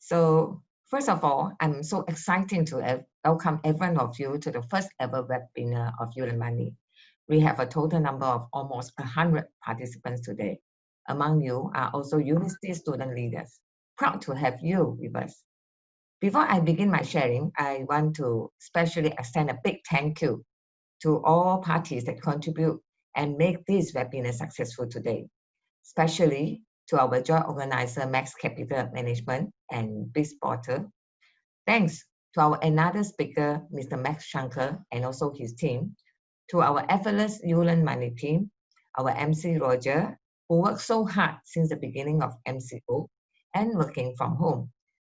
So first of all, I'm so excited to welcome every one of you to the first ever webinar of You and Money. We have a total number of almost 100 participants today. Among you are also university student leaders. Proud to have you with us. Before I begin my sharing, I want to especially extend a big thank you to all parties that contribute and make this webinar successful today, especially to our joint organizer, Max Capital Management and Biz Porter. Thanks to our another speaker, Mr. Max Shankar, and also his team, to our effortless Yulan Money team, our MC Roger, who worked so hard since the beginning of MCO and working from home.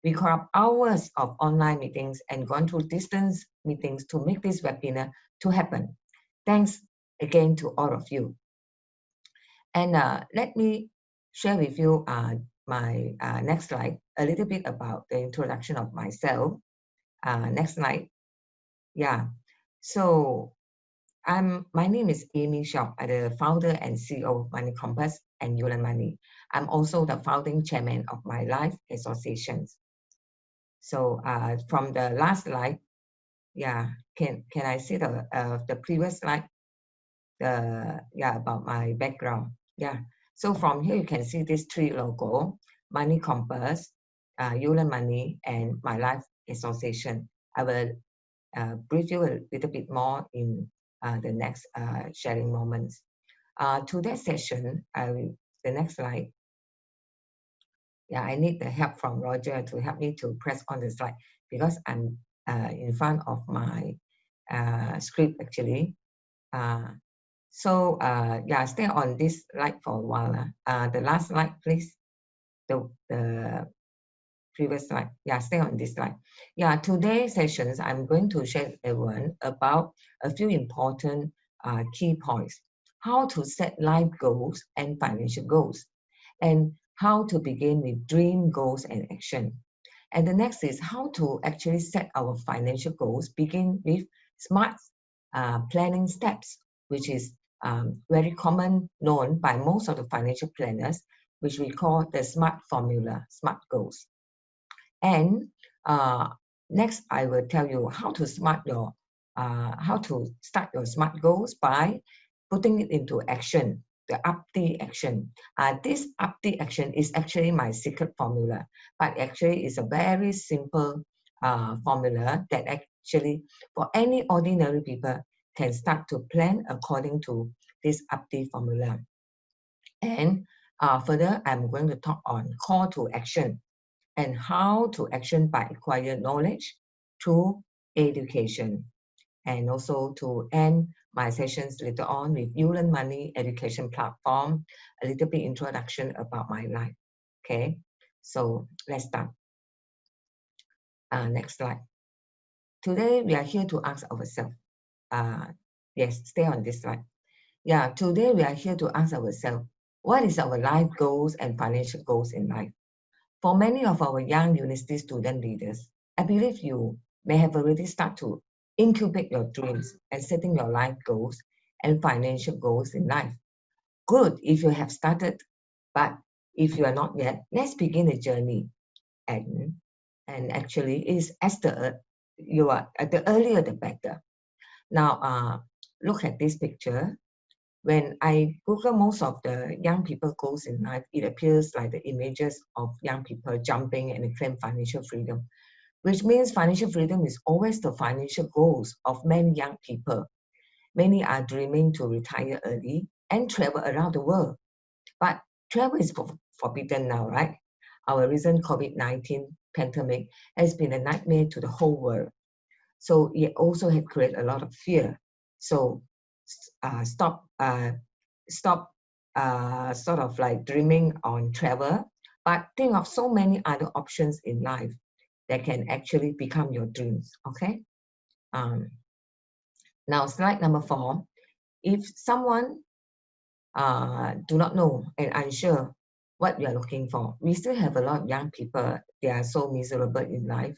We caught up hours of online meetings and gone through distance meetings to make this webinar to happen. Thanks again to all of you. And let me share with you my next slide, a little bit about the introduction of myself. Next slide. Yeah. So my name is Amy Seok. I'm the founder and CEO of Money Compass and Yulan Money. I'm also the founding chairman of my life associations. So from the last slide, yeah, can I see the previous slide? About my background. Yeah. So from here you can see these three logo: Money Compass, Yulan Money, and My Life Association. I will brief you a little bit more in the next sharing moments. Today's session, the next slide. Yeah, I need the help from Roger to help me to press on the slide because I'm in front of my script actually. Yeah, stay on this slide for a while. The last slide, please. The previous slide. Yeah, stay on this slide. Yeah, today's sessions, I'm going to share with everyone about a few important key points. How to set life goals and financial goals, and how to begin with dream goals and action. And the next is how to actually set our financial goals, begin with SMART planning steps, which is very common, known by most of the financial planners, which we call the SMART formula, SMART goals. And next, I will tell you how to start your SMART goals by putting it into action, the UPD action. This UPD action is actually my secret formula, but actually it's a very simple formula that actually for any ordinary people can start to plan according to this UPD formula. And further, I'm going to talk on call to action and how to action by acquire knowledge through education. And also to end my sessions later on with Yulan Money education platform, a little bit introduction about my life. Okay, so let's start. Next slide. Today we are here to ask ourselves. Yes, stay on this slide. Yeah, today we are here to ask ourselves, what is our life goals and financial goals in life? For many of our young university student leaders, I believe you may have already started to incubate your dreams and setting your life goals and financial goals in life. Good if you have started, but if you are not yet, let's begin the journey. And actually, is as the earlier the better. Now, look at this picture. When I Google most of the young people goals in life, it appears like the images of young people jumping and claim financial freedom, which means financial freedom is always the financial goals of many young people. Many are dreaming to retire early and travel around the world. But travel is forbidden now, right? Our recent COVID-19 pandemic has been a nightmare to the whole world. So it also had created a lot of fear. So stop sort of like dreaming on travel, but think of so many other options in life that can actually become your dreams. Okay. Now slide number 4. If someone do not know and unsure what we are looking for, we still have a lot of young people. They are so miserable in life.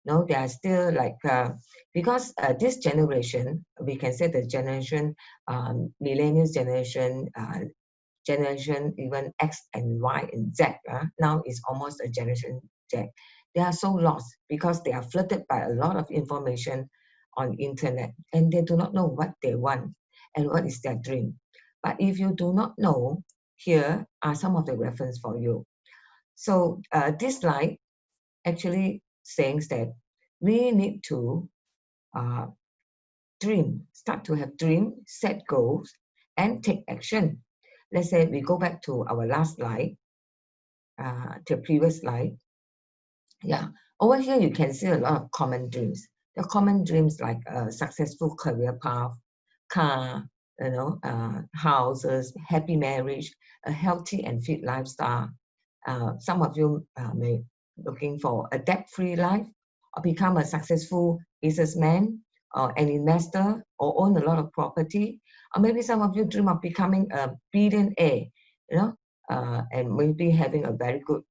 No, they are still like because this generation, we can say the generation, millennials generation, generation even X and Y and Z. Now is almost a generation subject. They are so lost because they are flooded by a lot of information on internet, and they do not know what they want and what is their dream. But if you do not know, here are some of the reference for you. So this slide actually saying that we need to start to have dream, set goals, and take action. Let's say we go back to our last slide, the previous slide. Yeah, over here you can see a lot of common dreams. The common dreams like a successful career path, car, houses, happy marriage, a healthy and fit lifestyle. Some of you may looking for a debt-free life, or become a successful businessman, or an investor, or own a lot of property. Or maybe some of you dream of becoming a billionaire, and maybe having a very good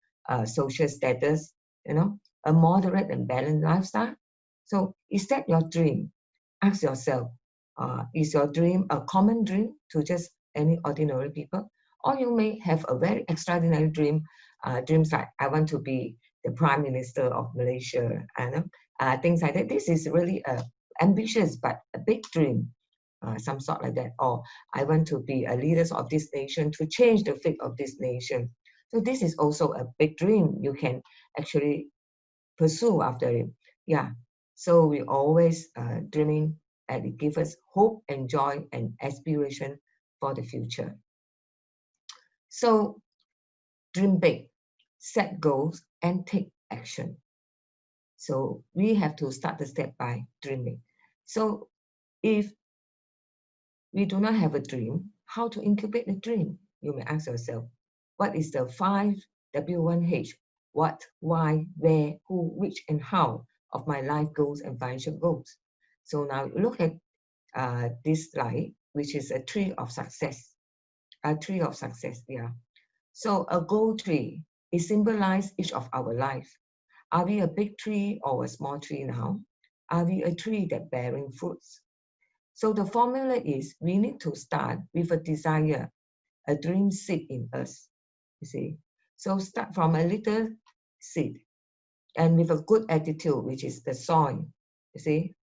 social status, a moderate and balanced lifestyle. So is that your dream? Ask yourself, is your dream a common dream to just any ordinary people? Or you may have a very extraordinary dream, dreams like, I want to be the Prime Minister of Malaysia, and things like that. This is really ambitious, but a big dream, some sort like that. Or I want to be a leader of this nation to change the fate of this nation. So this is also a big dream. You can actually pursue after it. Yeah. So we always dreaming, and it gives us hope and joy and aspiration for the future. So dream big, set goals, and take action. So we have to start the step by dreaming. So if we do not have a dream, how to incubate a dream? You may ask yourself, what is the 5W1H? What, why, where, who, which, and how of my life goals and financial goals? So now look at this slide, which is a tree of success. A tree of success, yeah. So a goal tree, it symbolizes each of our life. Are we a big tree or a small tree now? Are we a tree that bearing fruits? So the formula is we need to start with a desire, a dream seed in us, you see. So start from a little seed and with a good attitude, which is the soil, you see.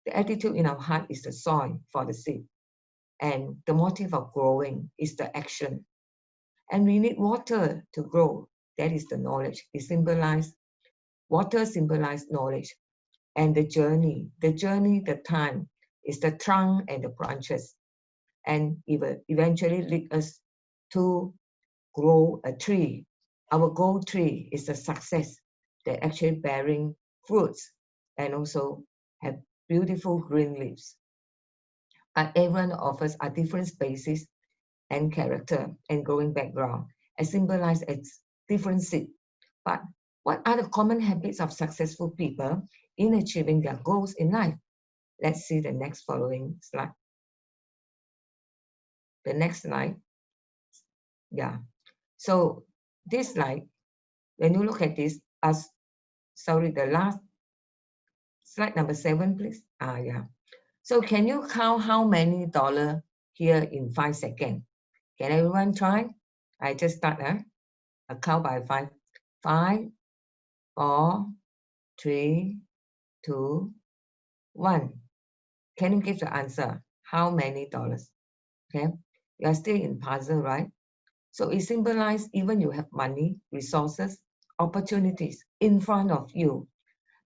The attitude in our heart is the soil for the seed. And the motive of growing is the action. And we need water to grow. That is the knowledge. It symbolizes, water symbolizes knowledge. And the journey, the time, is the trunk and the branches. And it will eventually lead us to grow a tree. Our goal tree is a success that actually bearing fruits and also have beautiful green leaves. But everyone of us are different species and character and growing background, as symbolized as different seed. But what are the common habits of successful people in achieving their goals in life? Let's see the next following slide. The next slide. Yeah. So this slide, when you look at this, the last slide, number 7, please. Yeah. So can you count how many dollars here in 5 seconds? Can everyone try? I just start. I count by 5. 5, 4, 3, 2, 1. Can you give the answer? How many dollars? Okay. You are still in puzzle, right? So it symbolizes even you have money, resources, opportunities in front of you.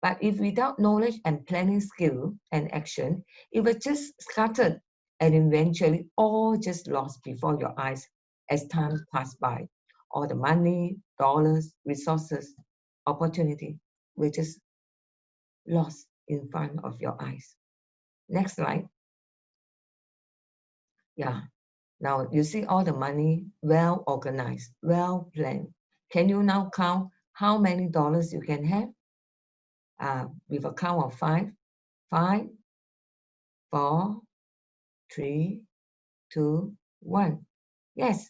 But if without knowledge and planning skill and action, it will just scattered and eventually all just lost before your eyes as time passed by. All the money, dollars, resources, opportunity will just lost in front of your eyes. Next slide. Yeah. Now you see all the money well organized, well planned. Can you now count how many dollars you can have? With a count of 5, 5, 4, 3, 2, 1. Yes,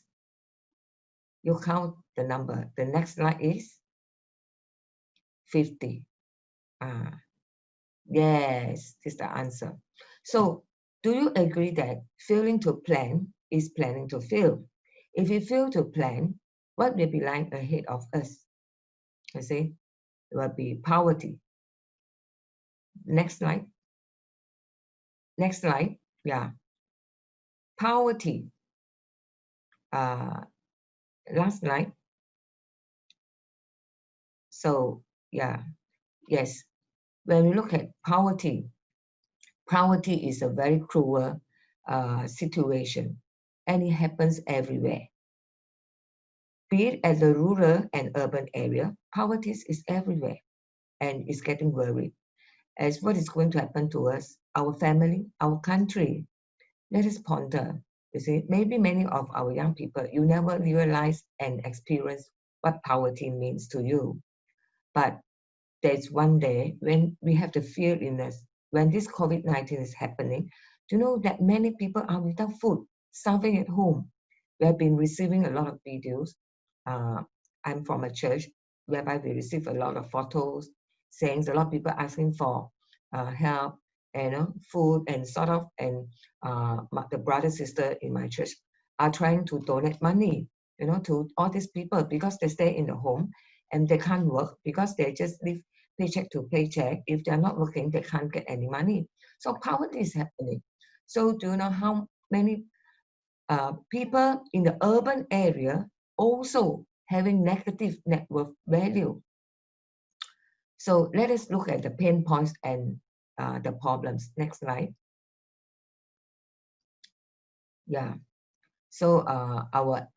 you count the number. The next slide is 50. Yes, this is the answer. So do you agree that failing to plan is planning to fail? If you fail to plan, what will be lying ahead of us? You see, will be poverty. Next slide. Next slide. Yeah. Poverty. Last slide. So yeah, yes. When we look at poverty, poverty is a very cruel situation, and it happens everywhere. Be it at the rural and urban area, poverty is everywhere, and it's getting worried as what is going to happen to us, our family, our country. Let us ponder. You see, maybe many of our young people, you never realize and experience what poverty means to you. But there's one day when we have the fear in us, when this COVID-19 is happening, to know that many people are without food, starving at home. We have been receiving a lot of videos. I'm from a church whereby we receive a lot of photos, saying a lot of people asking for help, food, and sort of, and the brother sister in my church are trying to donate money, to all these people because they stay in the home and they can't work because they just live paycheck to paycheck. If they're not working, they can't get any money. So poverty is happening. So do you know how many people in the urban area also having negative net worth value? So let us look at the pain points and the problems. Next slide. Yeah. So our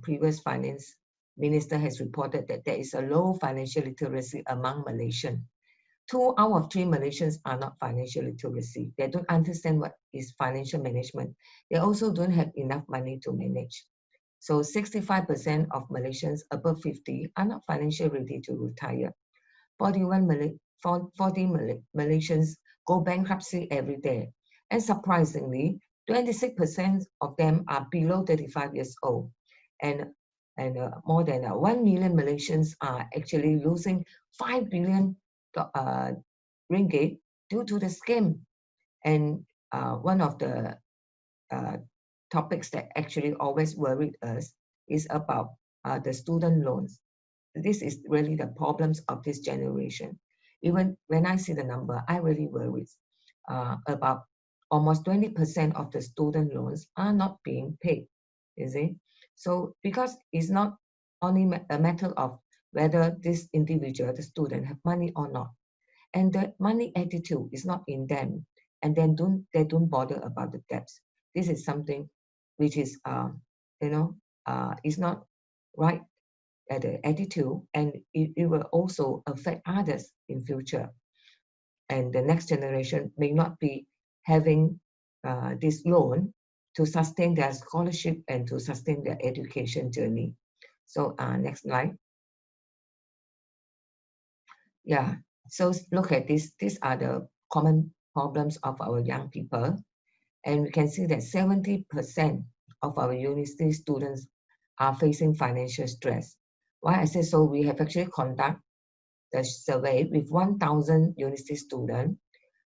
previous finance minister has reported that there is a low financial literacy among Malaysians. 2 out of 3 Malaysians are not financial literacy. They don't understand what is financial management. They also don't have enough money to manage. So 65% of Malaysians above 50 are not financially ready to retire. 40 Malaysians go bankruptcy every day. And surprisingly, 26% of them are below 35 years old. And more than 1 million Malaysians are actually losing 5 billion ringgit due to the scam. And one of the topics that actually always worried us is about the student loans. This is really the problems of this generation. Even when I see the number, I really worry about almost 20% of the student loans are not being paid, you see. So because it's not only a matter of whether this individual, the student, have money or not, and the money attitude is not in them, and then they don't bother about the debts. This is something which is is not right at the attitude, and it will also affect others in future. And the next generation may not be having this loan to sustain their scholarship and to sustain their education journey. So next slide. Yeah, so look at this. These are the common problems of our young people. And we can see that 70% of our university students are facing financial stress. Why I say so, we have actually conducted the survey with 1,000 university students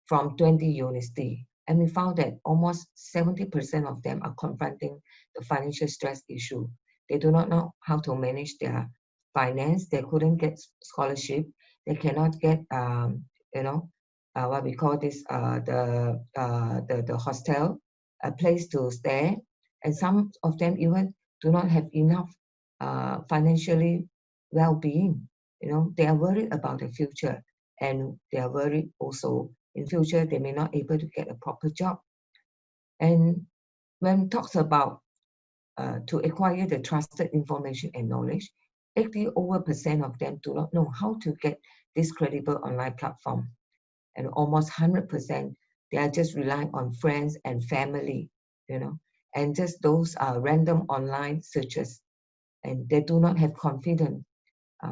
from 20 universities. And we found that almost 70% of them are confronting the financial stress issue. They do not know how to manage their finance. They couldn't get scholarship. They cannot get, what we call this, the hostel, a place to stay. And some of them even do not have enough financially well-being. They are worried about the future, and they are worried also in future they may not able to get a proper job. And when talks about to acquire the trusted information and knowledge, 80% of them do not know how to get this credible online platform. And almost 100%, they are just relying on friends and family, and just those random online searches, and they do not have confidence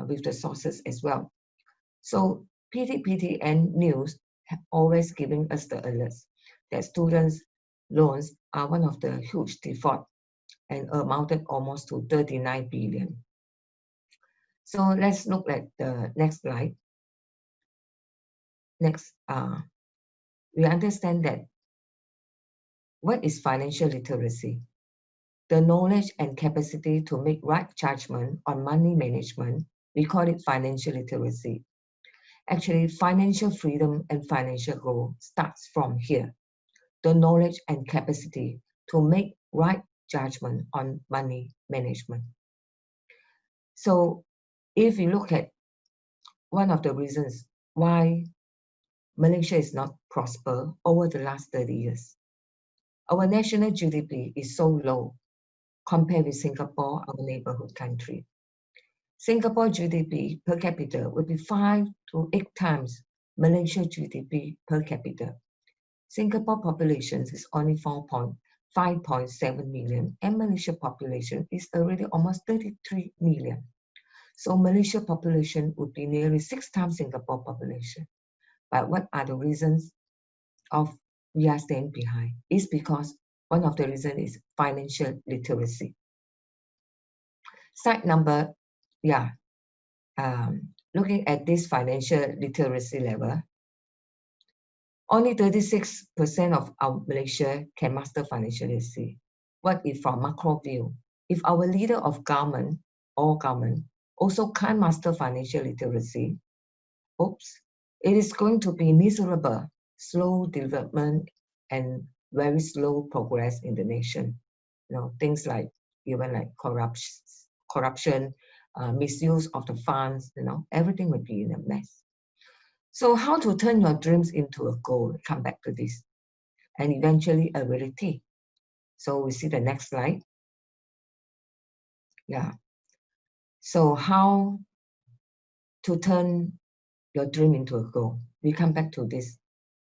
with the sources as well. So PTPTN News have always giving us the alerts that students' loans are one of the huge default and amounted almost to 39 billion. So let's look at the next slide. Next, we understand that what is financial literacy? The knowledge and capacity to make right judgment on money management We call it financial literacy. Actually, financial freedom and financial growth starts from here. The knowledge and capacity to make right judgment on money management. So if you look at one of the reasons why Malaysia is not prosper over the last 30 years, our national GDP is so low compared with Singapore, our neighborhood country. Singapore GDP per capita would be 5 to 8 times Malaysia GDP per capita. Singapore population is only 5.7 million, and Malaysia population is already almost 33 million. So Malaysia population would be nearly 6 times Singapore population. But what are the reasons of we are staying behind? It's because one of the reasons is financial literacy. Slide number, looking at this financial literacy level, only 36% of our Malaysia can master financial literacy. What if from macro view? If our leader of government or government also can't master financial literacy, it is going to be miserable, slow development, and very slow progress in the nation. Things like even like corruption, misuse of the funds, everything would be in a mess. So how to turn your dreams into a goal? Come back to this, and eventually a reality. So we see the next slide. So how to turn your dream into a goal? We come back to this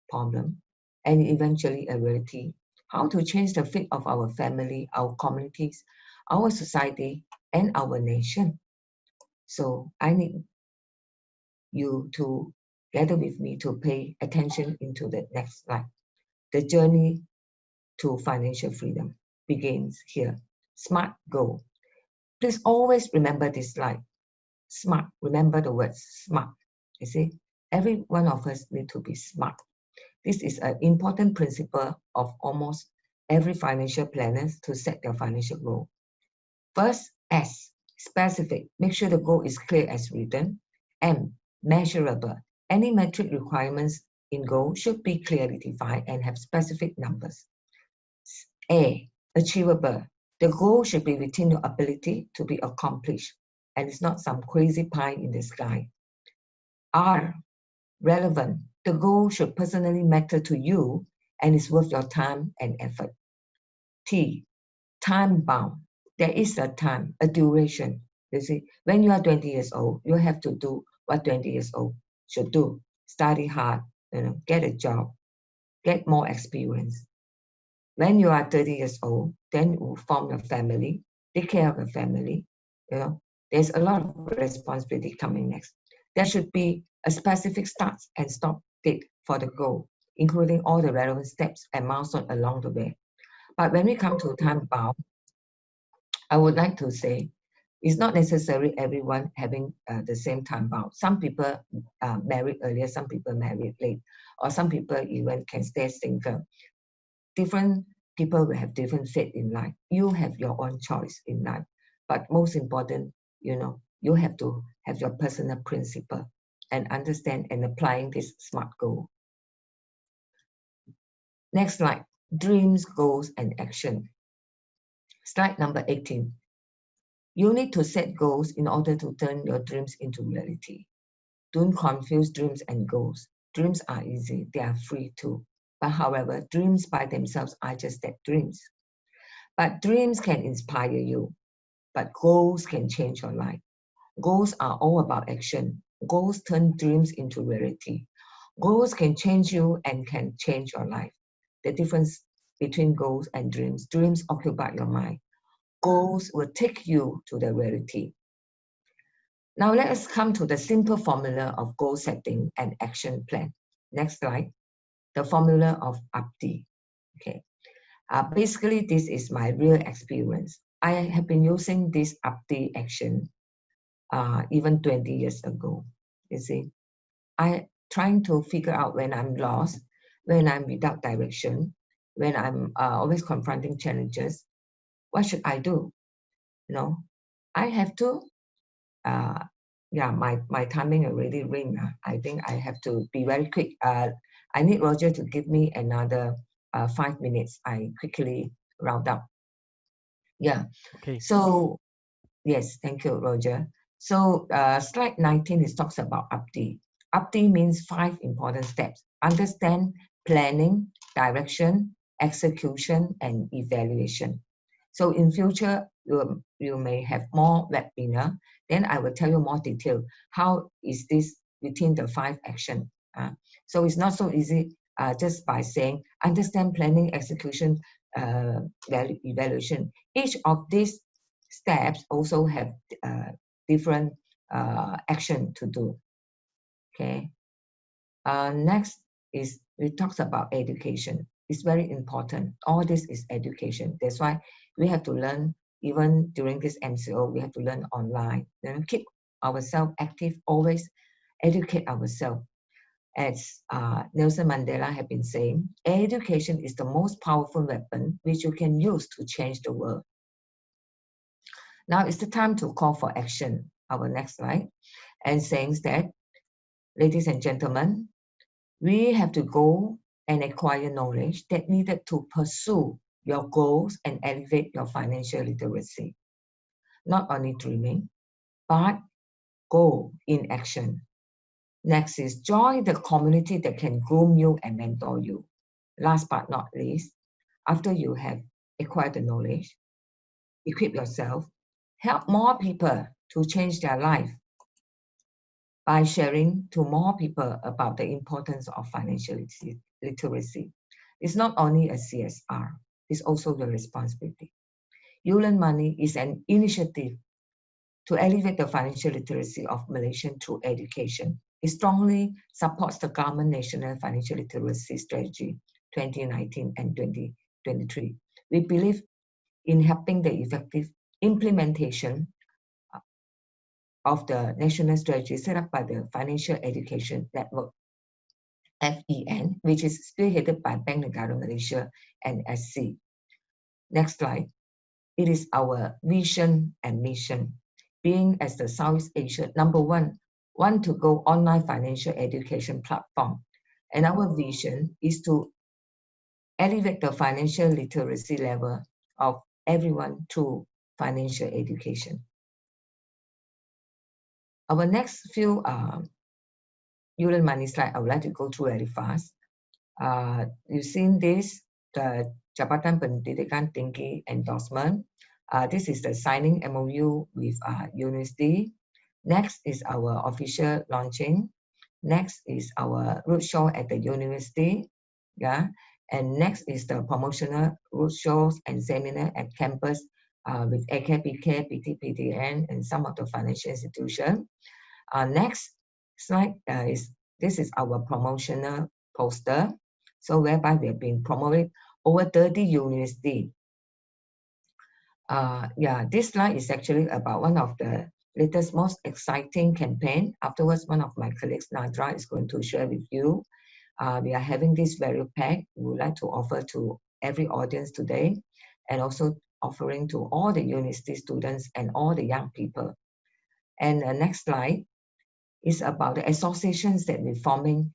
problem, and eventually a reality. How to change the fate of our family, our communities, our society, and our nation. So I need you to gather with me to pay attention into the next slide. The journey to financial freedom begins here. SMART goal. Please always remember this slide. SMART. Remember the word SMART. You see, every one of us need to be smart. This is an important principle of almost every financial planner to set their financial goal. First, S, specific. Make sure the goal is clear as written. M, measurable. Any metric requirements in goal should be clearly defined and have specific numbers. A, achievable. The goal should be within your ability to be accomplished, and it's not some crazy pie in the sky. R, relevant. The goal should personally matter to you and is worth your time and effort. T, time bound. There is a time, a duration. You see, when you are 20 years old, you have to do what 20 years old should do. Study hard, get a job, get more experience. When you are 30 years old, then you form your family, take care of your family. There's a lot of responsibility coming next. There should be a specific start and stop date for the goal, including all the relevant steps and milestones along the way. But when we come to time bound, I would like to say it's not necessarily everyone having the same time bound. Some people married earlier, some people married late, or some people even can stay single. Different people will have different fate in life. You have your own choice in life. But most important, you have to have your personal principle and understand and applying this SMART goal. Next slide, dreams, goals, and action. Slide number 18. You need to set goals in order to turn your dreams into reality. Don't confuse dreams and goals. Dreams are easy, they are free too. But however, dreams by themselves are just that, dreams. But dreams can inspire you, but goals can change your life. Goals are all about action. Goals turn dreams into reality. Goals can change you and can change your life. The difference between goals and dreams. Dreams occupy your mind. Goals will take you to the reality. Now let us come to the simple formula of goal setting and action plan. Next slide. The formula of UPTI. Okay. Basically, this is my real experience. I have been using this UPTI action even 20 years ago. You see, I trying to figure out when I'm lost, when I'm without direction, when I'm always confronting challenges. What should I do? I have to yeah, my timing already ring. I think I have to be very quick. I need Roger to give me another 5 minutes. I quickly round up. Yeah. Okay. So yes, thank you, Roger. So slide 19 is talks about UPD. UPD means 5 important steps. Understand, planning, direction, execution, and evaluation. So in future, you may have more webinar. Then I will tell you more detail. How is this within the 5 action? So it's not so easy just by saying understand, planning, execution, evaluation. Each of these steps also have different action to do. Okay. Next is we talked about education. It's very important. All this is education. That's why we have to learn even during this MCO. We have to learn online. Then keep ourselves active. Always educate ourselves. As Nelson Mandela had been saying, education is the most powerful weapon which you can use to change the world. Now it's the time to call for action. Our next slide. And saying that, ladies and gentlemen, we have to go and acquire knowledge that needed to pursue your goals and elevate your financial literacy. Not only dreaming, but go in action. Next is join the community that can groom you and mentor you. Last but not least, after you have acquired the knowledge, equip yourself, help more people to change their life by sharing to more people about the importance of financial literacy. It's not only a CSR, it's also your responsibility. You Learn Money is an initiative to elevate the financial literacy of Malaysians through education. It strongly supports the government national financial literacy strategy 2019 and 2023. We believe in helping the effective implementation of the national strategy set up by the Financial Education Network, FEN, which is spearheaded by Bank Negara Malaysia and SC. Next slide. It is our vision and mission. Being as the Southeast Asia #1 want to go online financial education platform. And our vision is to elevate the financial literacy level of everyone through financial education. Our next few You Learn Money slide, I would like to go through very fast. You've seen this, the Jabatan Pendidikan Tinggi endorsement. This is the signing MOU with university. Next is our official launching. Next is our roadshow at the university. Yeah. And next is the promotional roadshows and seminar at campus with AKPK, PTPTN, and some of the financial institutions. Next slide this is our promotional poster. So whereby we have been promoted over 30 universities. This slide is actually about one of the latest, most exciting campaign. Afterwards, one of my colleagues, Nadra, is going to share with you. We are having this value pack we would like to offer to every audience today, and also offering to all the university students and all the young people. And the next slide is about the associations that we're forming.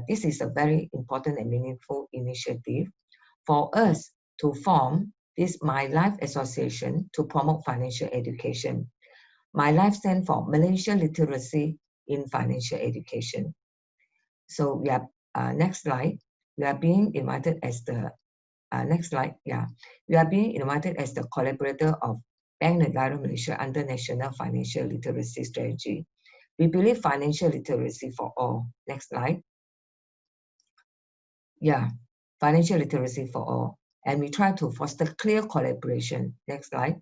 This is a very important and meaningful initiative for us to form this My Life Association to promote financial education. My Life stands for Malaysia Literacy in Financial Education. So we are, next slide, we are being invited as the, next slide, we are being invited as the collaborator of Bank Negara Malaysia under National Financial Literacy Strategy. We believe financial literacy for all. Next slide. Financial literacy for all. And we try to foster clear collaboration. Next slide.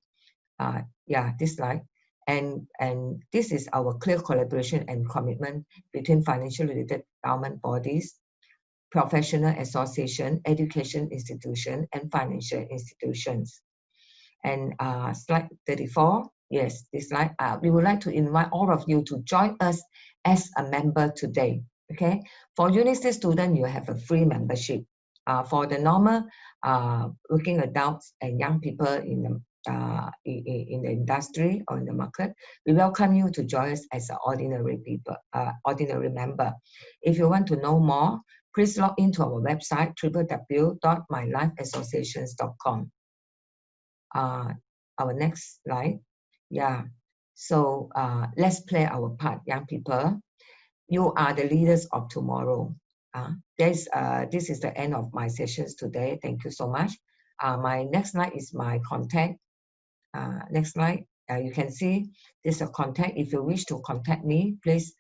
This slide. And this is our clear collaboration and commitment between financial related government bodies, professional association, education institution, and financial institutions. And slide 34. Yes, this slide. We would like to invite all of you to join us as a member today. Okay. For university students, you have a free membership. For the normal working adults and young people in the in the industry or in the market, we welcome you to join us as an ordinary member. If you want to know more, please log into our website, www.mylifeassociations.com. Our next slide. Yeah. So let's play our part, young people. You are the leaders of tomorrow. This is the end of my sessions today. Thank you so much. My next slide is my contact. Next slide. You can see this is a contact. If you wish to contact me, please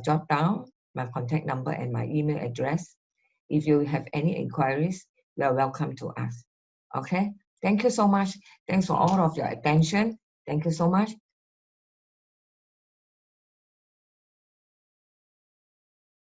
jot down my contact number and my email address. If you have any inquiries, you are welcome to ask. Okay. Thank you so much. Thanks for all of your attention. Thank you so much.